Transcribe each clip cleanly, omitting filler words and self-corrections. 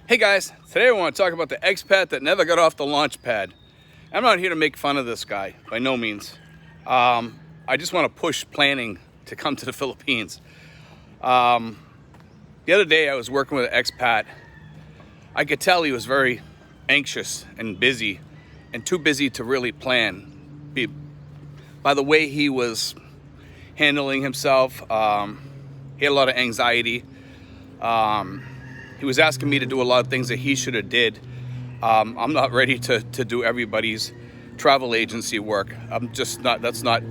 Hey guys, today I want to talk about the expat that never got off the launch pad. I'm not here to make fun of this guy, by no means. I just want to push planning to come to the Philippines. The other day I was working with an expat. I could tell he was very anxious and busy, and too busy to really plan. By the way he was handling himself, he had a lot of anxiety. He was asking me to do a lot of things that he should have did. I'm not ready to do everybody's travel agency work. That's not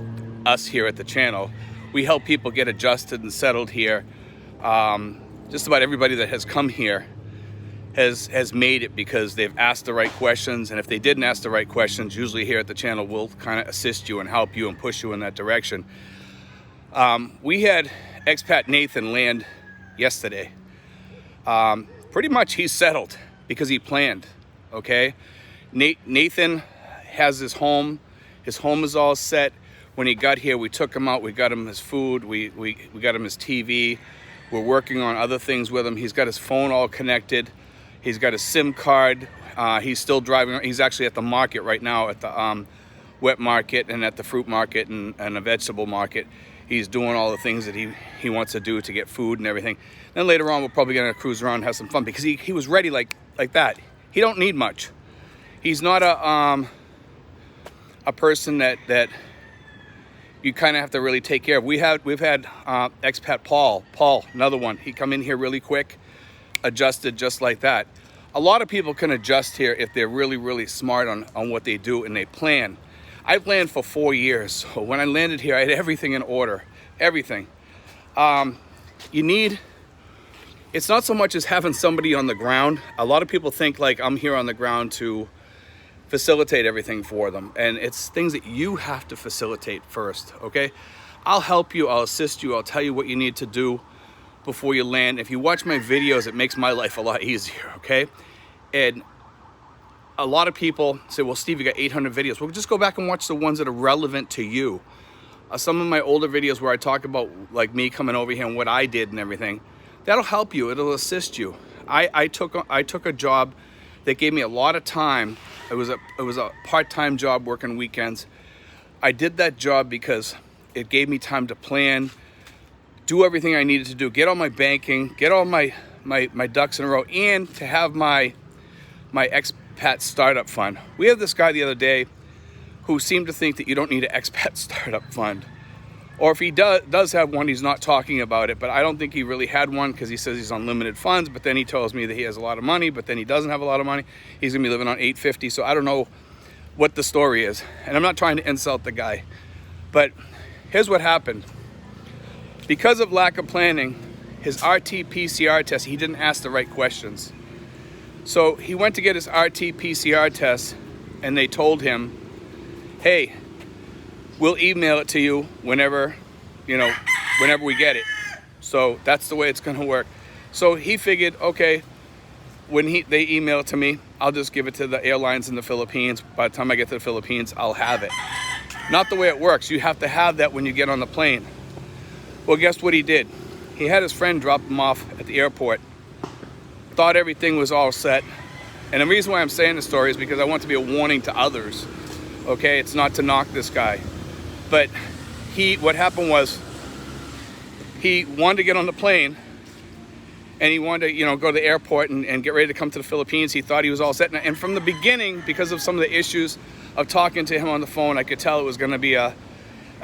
us here at the channel. We help people get adjusted and settled here. Just about everybody that has come here has made it because they've asked the right questions. And if they didn't ask the right questions, usually here at the channel, we'll kind of assist you and help you and push you in that direction. We had expat Nathan land yesterday. Pretty much he's settled because he planned, okay? Nathan has his home. His home is all set. When he got here, we took him out. We got him his food. We got him his TV. We're working on other things with him. He's got his phone all connected. He's got a SIM card. He's still driving. He's actually at the market right now, at the wet market and at the fruit market and the vegetable market. He's doing all the things that he wants to do to get food and everything. Then later on, we're probably gonna cruise around and have some fun because he was ready like that. He don't need much. He's not a person that you kind of have to really take care of. We've had expat Paul, another one. He come in here really quick, adjusted just like that. A lot of people can adjust here if they're really, really smart on what they do and they plan. I planned for 4 years, so when I landed here, I had everything in order, everything. It's not so much as having somebody on the ground. A lot of people think like I'm here on the ground to facilitate everything for them, and it's things that you have to facilitate first, okay? I'll help you, I'll assist you, I'll tell you what you need to do before you land. If you watch my videos, it makes my life a lot easier, okay? And a lot of people say, well, Steve, you got 800 videos. Well, just go back and watch the ones that are relevant to you. Some of my older videos where I talk about like me coming over here and what I did and everything, that'll help you, it'll assist you. I took a job that gave me a lot of time. It was a part-time job working weekends. I did that job because it gave me time to plan, do everything I needed to do, get all my banking, get all my ducks in a row, and to have my expat startup fund. We had this guy the other day who seemed to think that you don't need an expat startup fund. Or if he does have one, he's not talking about it, but I don't think he really had one because he says he's on limited funds, but then he tells me that he has a lot of money, but then he doesn't have a lot of money. He's gonna be living on $850, so I don't know what the story is. And I'm not trying to insult the guy, but here's what happened. Because of lack of planning, his RT-PCR test, he didn't ask the right questions. So he went to get his RT-PCR test and they told him, hey, we'll email it to you whenever we get it. So that's the way it's gonna work. So he figured, okay, when they email it to me, I'll just give it to the airlines in the Philippines. By the time I get to the Philippines, I'll have it. Not the way it works. You have to have that when you get on the plane. Well, guess what he did? He had his friend drop him off at the airport. Thought everything was all set. And the reason why I'm saying this story is because I want to be a warning to others. Okay, it's not to knock this guy. But what happened was, he wanted to get on the plane and he wanted to, go to the airport and get ready to come to the Philippines. He thought he was all set. And from the beginning, because of some of the issues of talking to him on the phone, I could tell it was gonna be a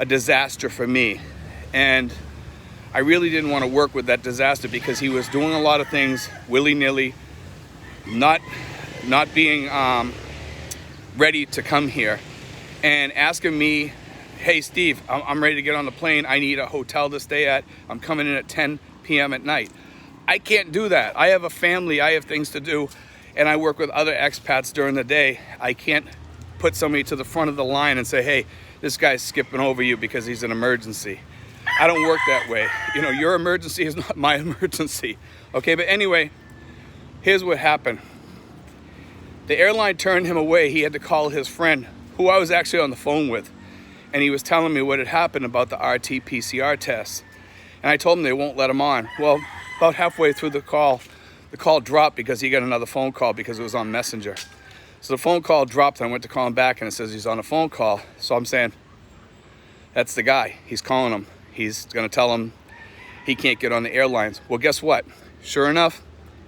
disaster for me. And I really didn't want to work with that disaster because he was doing a lot of things willy-nilly, not being ready to come here, and asking me, hey, Steve, I'm ready to get on the plane. I need a hotel to stay at. I'm coming in at 10 p.m. at night. I can't do that. I have a family. I have things to do, and I work with other expats during the day. I can't put somebody to the front of the line and say, hey, this guy's skipping over you because he's an emergency. I don't work that way. Your emergency is not my emergency. Okay, but anyway, here's what happened. The airline turned him away. He had to call his friend, who I was actually on the phone with, and he was telling me what had happened about the RT-PCR test. And I told him they won't let him on. Well, about halfway through the call, the call dropped because he got another phone call because it was on Messenger. So the phone call dropped, and I went to call him back, and it says he's on a phone call. So I'm saying, that's the guy. He's calling him. He's going to tell him he can't get on the airlines. Well, guess what? Sure enough,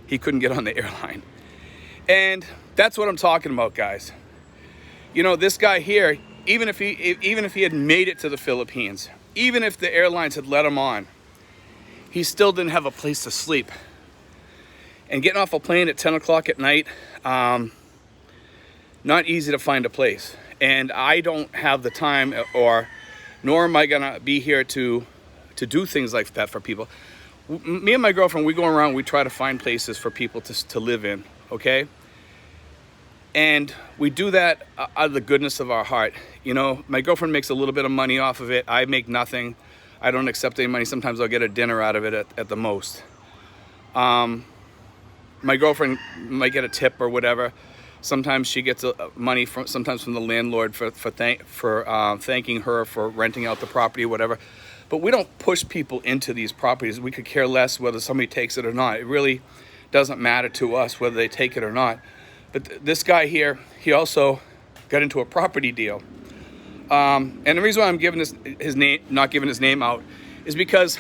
he couldn't get on the airline. And that's what I'm talking about, guys. You know, this guy here, even if he had made it to the Philippines, even if the airlines had let him on, he still didn't have a place to sleep. And getting off a plane at 10 o'clock at night, not easy to find a place. And I don't have the time, nor am I gonna be here to do things like that for people. Me and my girlfriend, we go around, we try to find places for people to live in, okay? And we do that out of the goodness of our heart. You know, my girlfriend makes a little bit of money off of it. I make nothing. I don't accept any money. Sometimes I'll get a dinner out of it at the most. My girlfriend might get a tip or whatever. Sometimes she gets money from the landlord for thanking her for renting out the property or whatever. But we don't push people into these properties. We could care less whether somebody takes it or not. It really doesn't matter to us whether they take it or not. But this guy here, he also got into a property deal. And the reason why I'm giving not giving his name out, is because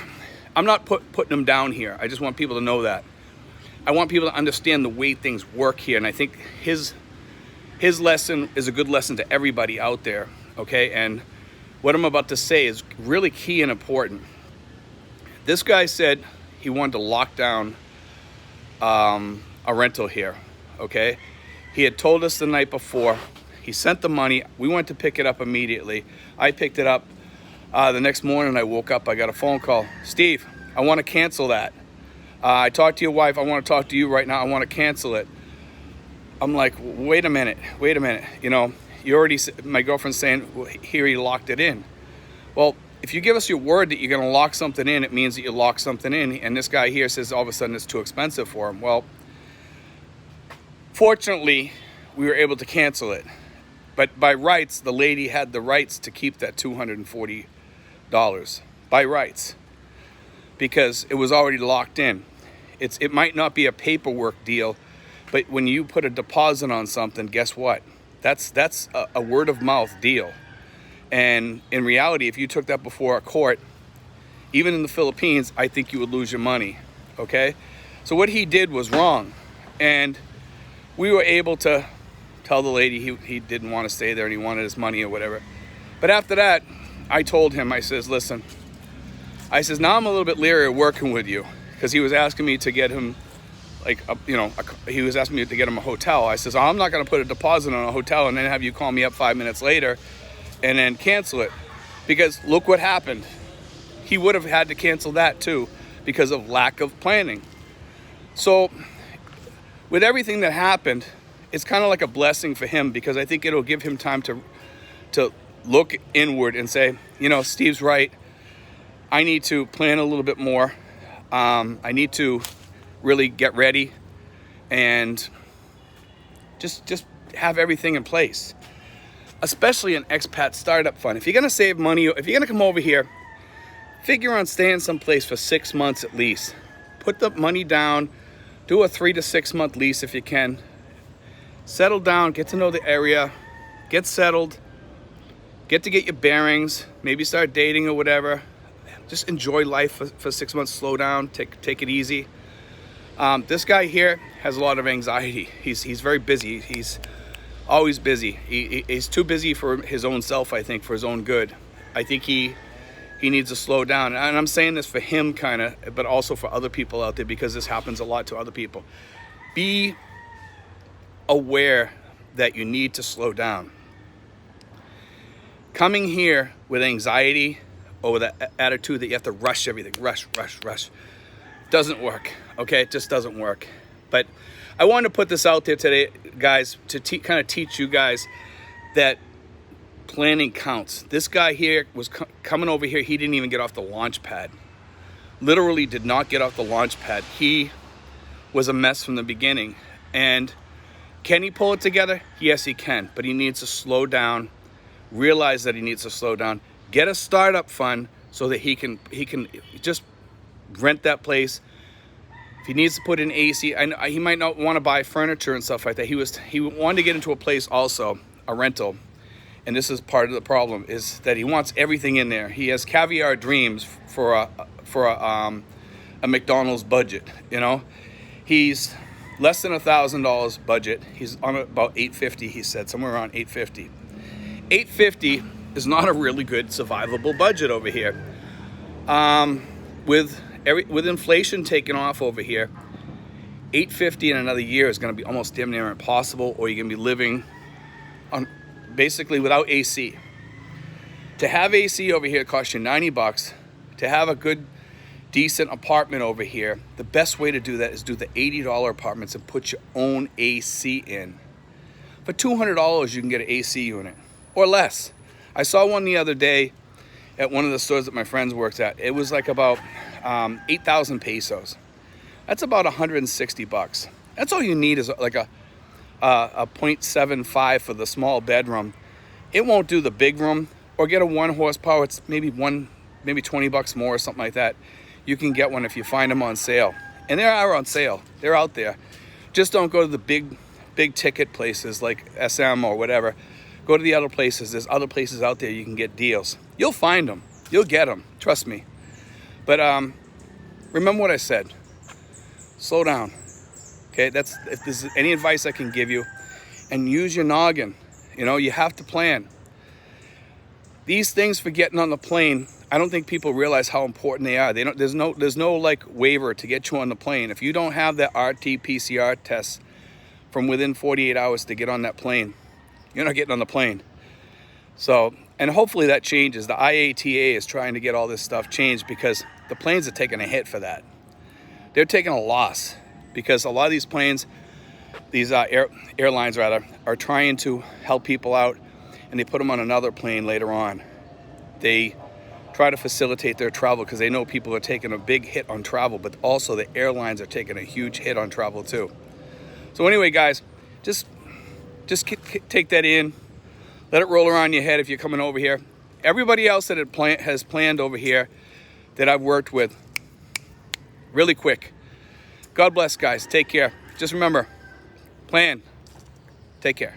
I'm not putting him down here. I just want people to know that. I want people to understand the way things work here. And I think his lesson is a good lesson to everybody out there, okay? And what I'm about to say is really key and important. This guy said he wanted to lock down a rental here, okay? He had told us the night before. He sent the money. We went to pick it up immediately. I picked it up. The next morning I woke up, I got a phone call. Steve, I want to cancel that. I talked to your wife. I want to talk to you right now. I want to cancel it. I'm like, wait a minute. You know, my girlfriend's saying, well, here he locked it in. Well, if you give us your word that you're going to lock something in, it means that you lock something in. And this guy here says all of a sudden it's too expensive for him. Well, fortunately, we were able to cancel it. But by rights, the lady had the rights to keep that $240 by rights, because it was already locked in. It might not be a paperwork deal, but when you put a deposit on something, guess what? That's a word of mouth deal. And in reality, if you took that before a court, even in the Philippines, I think you would lose your money, okay? So what he did was wrong. And we were able to tell the lady he didn't want to stay there and he wanted his money or whatever. But after that, I told him, I says, listen, I says, now I'm a little bit leery of working with you, because he was asking me to get him, he was asking me to get him a hotel. I says, I'm not going to put a deposit on a hotel and then have you call me up 5 minutes later and then cancel it, because look what happened. He would have had to cancel that too because of lack of planning. So with everything that happened, it's kind of like a blessing for him, because I think it'll give him time to look inward and say, you know, Steve's right. I need to plan a little bit more. I need to really get ready and just have everything in place, especially an expat startup fund. If you're going to save money, if you're going to come over here, figure on staying someplace for 6 months at least. Put the money down, do a 3 to 6 month lease if you can. Settle down, get to know the area, get settled, get your bearings, maybe start dating or whatever. Just enjoy life for 6 months, slow down, take it easy. This guy here has a lot of anxiety. He's very busy. He's always busy. He's too busy for his own self, I think, for his own good. I think he needs to slow down. And I'm saying this for him kind of, but also for other people out there, because this happens a lot to other people. Be aware that you need to slow down. Coming here with anxiety or with that attitude that you have to rush everything, rush, doesn't work, okay? It just doesn't work. But I wanted to put this out there today, guys, to kind of teach you guys that planning counts. This guy here was coming over here. He didn't even get off the launch pad. Literally did not get off the launch pad. He was a mess from the beginning. And can he pull it together? Yes, he can. But he needs to slow down, realize that he needs to slow down, get a startup fund so that he can just rent that place If he needs to put in AC, he might not want to buy furniture and stuff like that. He wanted to get into a place also, a rental, and this is part of the problem, is that he wants everything in there. He has caviar dreams for a McDonald's budget. You know, he's less than $1,000 budget. He's on about $850. He said somewhere around $850. $850 is not a really good survivable budget over here. With inflation taking off over here, $850 in another year is going to be almost damn near impossible, or you're going to be living on basically without AC. To have AC over here costs you $90. To have a good, decent apartment over here, the best way to do that is do the $80 apartments and put your own AC in. For $200, you can get an AC unit or less. I saw one the other day at one of the stores that my friends worked at. It was like about 8,000 pesos. That's about $160. That's all you need is like a 0.75 for the small bedroom. It won't do the big room. Or get a 1 horsepower. It's maybe $20 more or something like that. You can get one if you find them on sale, and they are on sale. They're out there. Just don't go to the big ticket places like SM or whatever. Go to the other places. There's other places out there you can get deals. You'll find them. You'll get them. Trust me. But remember what I said. Slow down. Okay, if there's any advice I can give you, and use your noggin. You know, you have to plan. These things for getting on the plane, I don't think people realize how important they are. There's no like waiver to get you on the plane. If you don't have that RT-PCR test from within 48 hours to get on that plane, you're not getting on the plane. So, and hopefully that changes. The IATA is trying to get all this stuff changed because the planes are taking a hit for that. They're taking a loss because a lot of these planes, these airlines rather, are trying to help people out, and they put them on another plane later on. They try to facilitate their travel because they know people are taking a big hit on travel, but also the airlines are taking a huge hit on travel too. So anyway, guys, just take that in. Let it roll around your head if you're coming over here. Everybody else that has planned over here that I've worked with, really quick. God bless, guys. Take care. Just remember, plan. Take care.